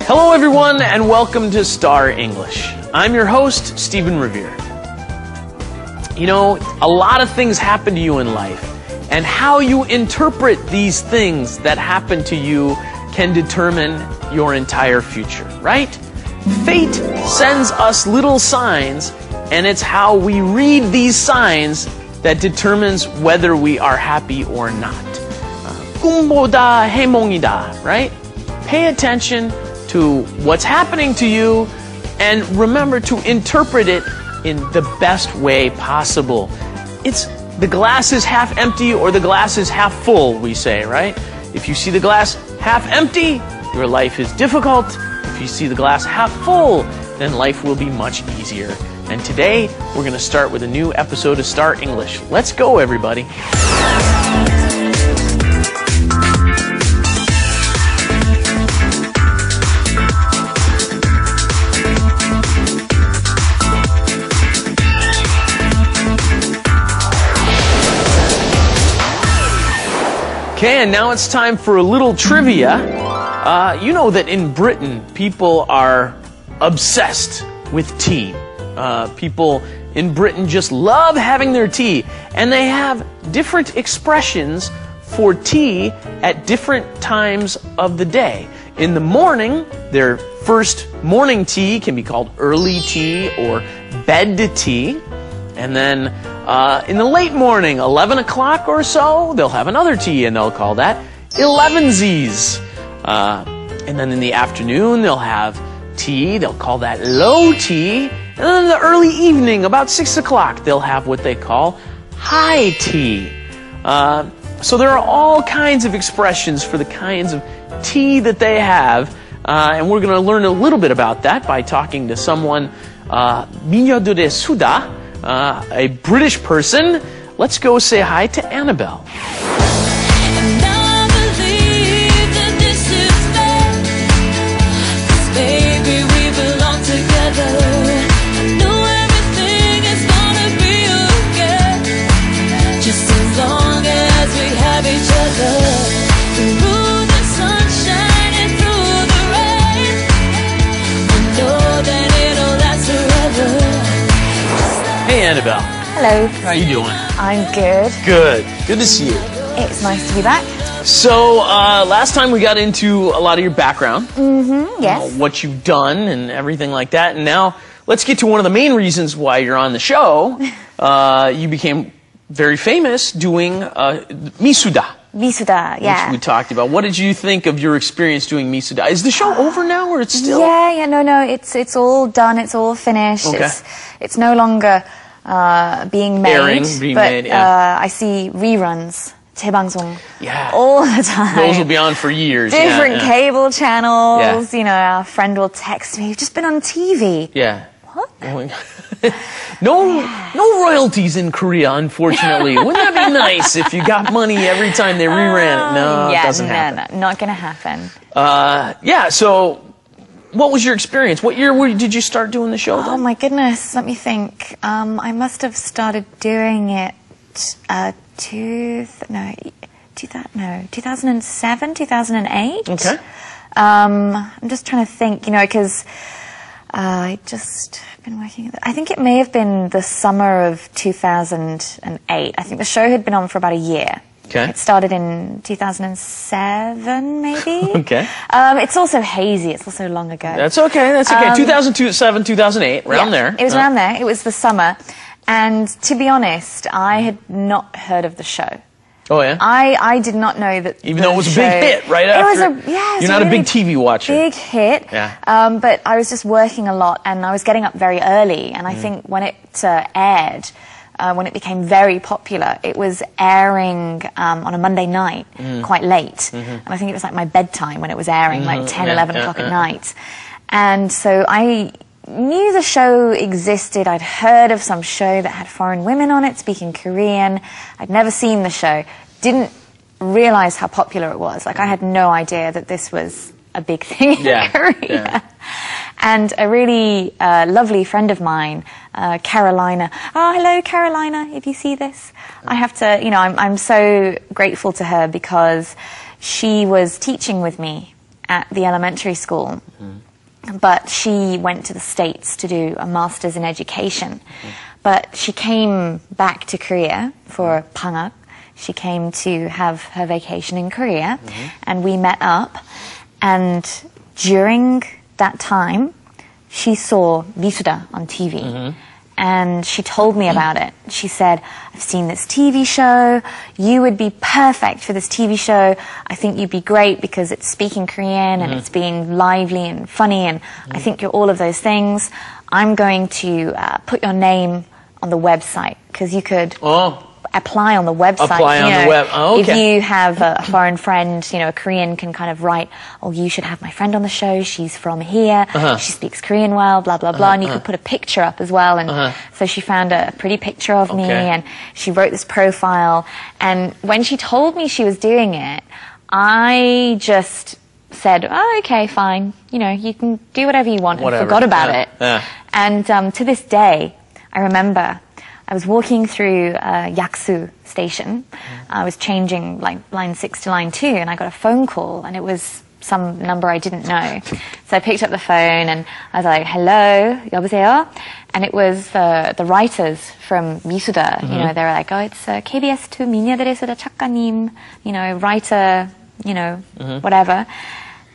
Hello everyone and welcome to Star English. I'm your host, Stephen Revere. You know, a lot of things happen to you in life, and how you interpret these things that happen to you can determine your entire future, right? Fate sends us little signs, and it's how we read these signs that determines whether we are happy or not. 꿈보다 해몽이다, right? Pay attention to what's happening to you and remember to interpret it in the best way possible. It's the glass is half empty or the glass is half full, we say, right? If you see the glass half empty, your life is difficult. If you see the glass half full, then life will be much easier. And today, we're going to start with a new episode of Star English. Let's go, everybody. Okay, and now it's time for a little trivia. You know that in Britain, people are obsessed with tea. People in Britain just love having their tea. And they have different expressions for tea at different times of the day. In the morning, their first morning tea can be called early tea or bed tea. And then in the late morning, 11 o'clock or so, they'll have another tea, and they'll call that 11sies. And then in the afternoon, they'll have tea. They'll call that low tea. And then in the early evening, about 6 o'clock, they'll have what they call high tea. So there are all kinds of expressions for the kinds of tea that they have. And we're going to learn a little bit about that by talking to someone, 미녀들의 수다, a British person. Let's go say hi to Annabelle. Hey Annabelle. Hello. How you doing? I'm good. Good. Good to see you. It's nice to be back. So, last time we got into a lot of your background. Yes. What you've done and everything like that. And now, let's get to one of the main reasons why you're on the show. You became very famous doing Misuda. Misuda, yeah. Which we talked about. What did you think of your experience doing Misuda? Is the show over now, or it's still? Yeah, no, it's all done, it's all finished. Okay. It's no longer being made, made, yeah. I see reruns, 재방송, yeah, all the time. Those will be on for years. Different yeah. cable channels. Yeah. You know, our friend will text me, "You've just been on TV." Yeah. What? No royalties in Korea, unfortunately. Wouldn't that be nice if you got money every time they reran it? No, it doesn't happen. No, not going to happen. Yeah, so what was your experience? What year did you start doing the show then? Oh my goodness, let me think. I must have started doing it 2007, 2008. Okay. I'm just trying to think, you know, because I just been working. I think it may have been the summer of 2008. I think the show had been on for about a year. Okay. It started in 2007, maybe. Okay. It's also hazy. It's also long ago. That's okay. That's okay. 2007, 2008, around there. It was around there. It was the summer. And to be honest, I had not heard of the show. Oh, yeah? I did not know that. Even though it was a big hit right after. It was a You're not a big TV watcher. Big hit. Yeah. But I was just working a lot, and I was getting up very early. And I think when it aired, when it became very popular, it was airing on a Monday night, quite late. And I think it was like my bedtime when it was airing, like 10, 11 o'clock at night. And so I knew the show existed. I'd heard of some show that had foreign women on it speaking Korean. I'd never seen the show. Didn't realize how popular it was. Like, I had no idea that this was a big thing in Korea. Yeah. And a really lovely friend of mine, Carolina. Oh, hello, Carolina, if you see this. I have to, you know, I'm so grateful to her because she was teaching with me at the elementary school. But she went to the States to do a master's in education. But she came back to Korea for 방학. She came to have her vacation in Korea, and we met up. And during that time, she saw 미수다 on TV. And she told me about it. She said, I've seen this TV show. You would be perfect for this TV show. I think you'd be great because it's speaking Korean and it's being lively and funny, and I think you're all of those things. I'm going to put your name on the website because you could apply on the website. Apply on the web. Oh, okay. If you have a foreign friend, a Korean can kind of write, oh, you should have my friend on the show. She's from here. She speaks Korean well, blah, blah, blah. And you could put a picture up as well. And so she found a pretty picture of me, and she wrote this profile. And when she told me she was doing it, I just said, oh, okay, fine. You can do whatever you want. Whatever. And forgot about it. And to this day, I remember I was walking through Yaksu station. I was changing line 6 to line 2, and I got a phone call, and it was some number I didn't know. So I picked up the phone, and I was like, hello, 여보세요? And it was the writers from 미수다. They were like, oh, it's KBS2 미녀들의 수다 작가님, writer, whatever.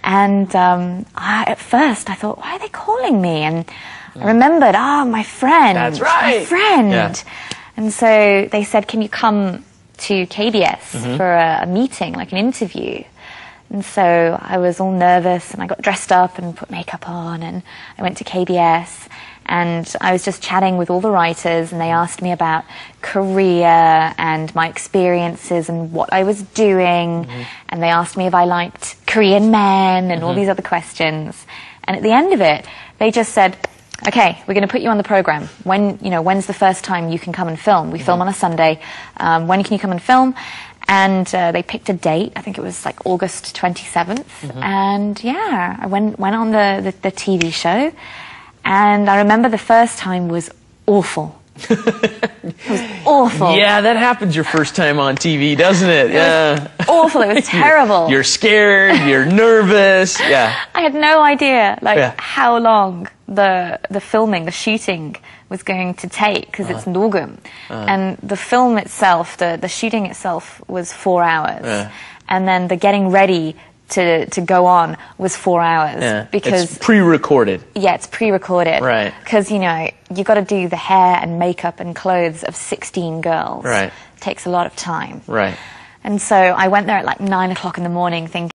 And at first I thought, why are they calling me? And I remembered, my friend. That's right. My friend. Yeah. And so they said, can you come to KBS for a meeting, like an interview? And so I was all nervous, and I got dressed up and put makeup on, and I went to KBS, and I was just chatting with all the writers, and they asked me about Korea and my experiences and what I was doing, and they asked me if I liked Korean men and all these other questions. And at the end of it, they just said, okay, we're going to put you on the program. When's the first time you can come and film? We film on a Sunday. When can you come and film? And they picked a date. I think it was like August 27th. And yeah, I went on the TV show. And I remember the first time was awful. It was awful. Yeah, that happens your first time on TV, doesn't it? It was awful. It was terrible. You're scared. You're nervous. Yeah. I had no idea how long the filming, the shooting was going to take, because it's 녹음. And the film itself, the shooting itself was 4 hours. And then the getting ready to go on was 4 hours. Yeah. Because it's pre-recorded. Yeah, it's pre-recorded. Right. Because, you got to do the hair and makeup and clothes of 16 girls. Right. It takes a lot of time. Right. And so I went there at like 9 o'clock in the morning thinking,